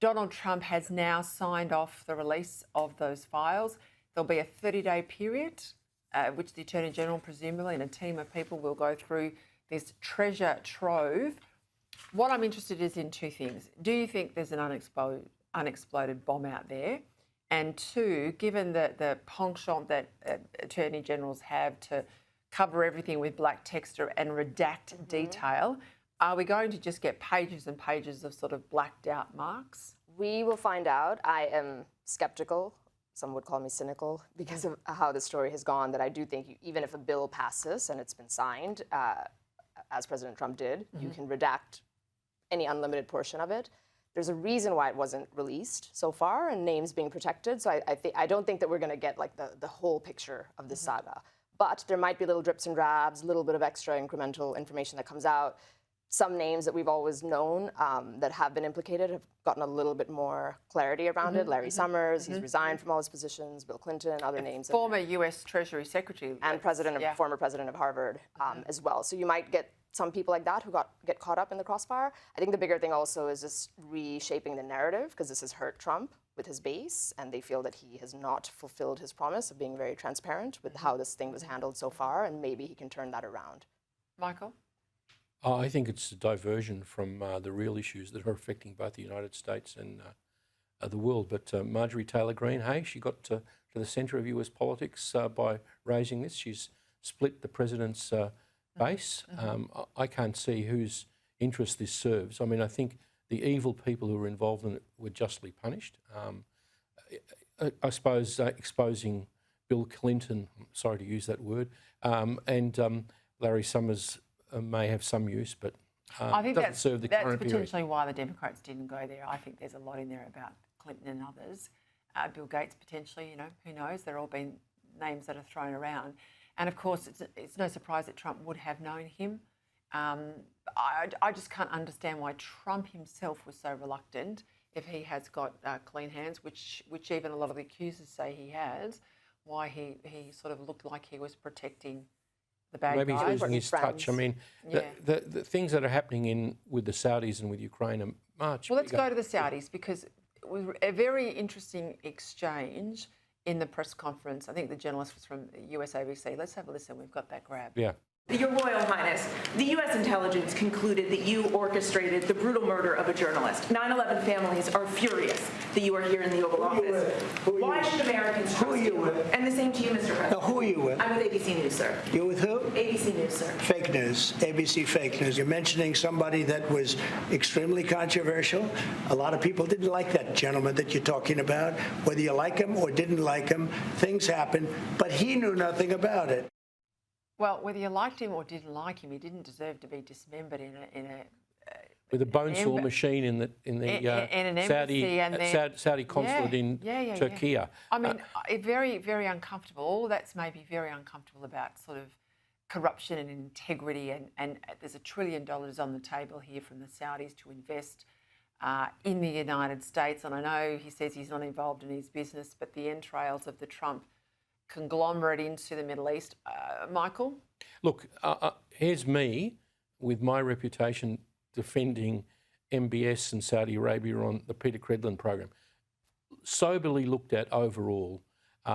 Donald Trump has now signed off the release of those files. There'll be a 30-day period, which the Attorney General, presumably, and a team of people will go through this treasure trove. What I'm interested is in two things. Do you think there's an unexploded bomb out there? And two, given the penchant that Attorney Generals have to cover everything with black text and redact detail, are we going to just get pages and pages of sort of blacked out marks? We will find out. I am skeptical. Some would call me cynical because of how the story has gone, that I do think even if a bill passes and it's been signed, as President Trump did, you can redact any unlimited portion of it. There's a reason why it wasn't released so far and names being protected. So I don't think that we're going to get like the whole picture of this saga. But there might be little drips and drabs, a little bit of extra incremental information that comes out. Some names that we've always known that have been implicated have gotten a little bit more clarity around it. Larry Summers, he's resigned from all his positions. Bill Clinton, other names. Former US Treasury Secretary. And former president of Harvard as well. So you might get some people like that who get caught up in the crossfire. I think the bigger thing also is just reshaping the narrative, because this has hurt Trump with his base, and they feel that he has not fulfilled his promise of being very transparent with how this thing was handled so far, and maybe he can turn that around. Michael? I think it's a diversion from the real issues that are affecting both the United States and the world. But Marjorie Taylor Greene, hey, she got to the centre of US politics by raising this. She's split the president's base. I can't see whose interest this serves. I mean, I think the evil people who were involved in it were justly punished. I suppose exposing Bill Clinton, I'm sorry to use that word, and Larry Summers may have some use, but I think doesn't serve the current period. That's potentially why the Democrats didn't go there. I think there's a lot in there about Clinton and others. Bill Gates potentially, you know, who knows? There have all been names that are thrown around. And of course, it's no surprise that Trump would have known him. I just can't understand why Trump himself was so reluctant, if he has got clean hands, which even a lot of the accusers say he has, why he sort of looked like he was protecting the bad guys. Maybe he's losing his touch. I mean, the things that are happening with the Saudis and with Ukraine are much Well, let's go to the Saudis, because it was a very interesting exchange in the press conference. I think the journalist was from US ABC. Let's have a listen. We've got that grab. Yeah. Your Royal Highness, the U.S. intelligence concluded that you orchestrated the brutal murder of a journalist. 9/11 families are furious that you are here in the Oval Office. Why should Americans trust you? And the same to you, Mr. President. Now, who are you with? I'm with ABC News, sir. You're with who? ABC News, sir. Fake news, ABC fake news. You're mentioning somebody that was extremely controversial. A lot of people didn't like that gentleman that you're talking about. Whether you like him or didn't like him, things happen, but he knew nothing about it. Well, whether you liked him or didn't like him, he didn't deserve to be dismembered with a bone saw machine in the Saudi consulate in Turkey. I mean, very, very uncomfortable. All that's maybe very uncomfortable about sort of corruption and integrity, and there's $1 trillion on the table here from the Saudis to invest in the United States. And I know he says he's not involved in his business, but the entrails of the Trump conglomerate into the Middle East. Michael? Look, here's me with my reputation defending MBS and Saudi Arabia on the Peta Credlin program. Soberly looked at overall,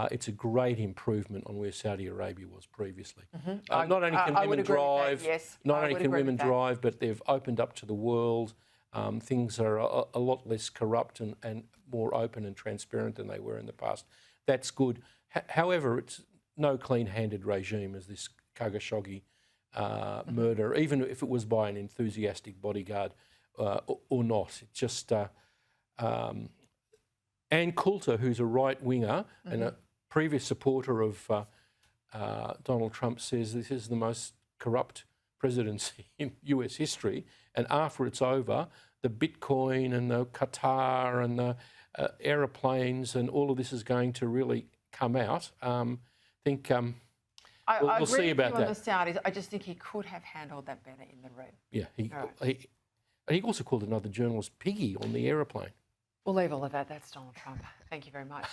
it's a great improvement on where Saudi Arabia was previously. Not only can women drive, not only can women drive, but they've opened up to the world. Things are a lot less corrupt and more open and transparent than they were in the past. That's good. However, it's no clean-handed regime as this Khashoggi murder, even if it was by an enthusiastic bodyguard or not. It's just Ann Coulter, who's a right-winger and a previous supporter of Donald Trump, says this is the most corrupt presidency in US history. And after it's over, the Bitcoin and the Qatar and the aeroplanes and all of this is going to really come out. I think we'll see about that. On the Saudis, I just think he could have handled that better in the room. Yeah, he also called another journalist piggy on the aeroplane. We'll leave all of that. That's Donald Trump. Thank you very much.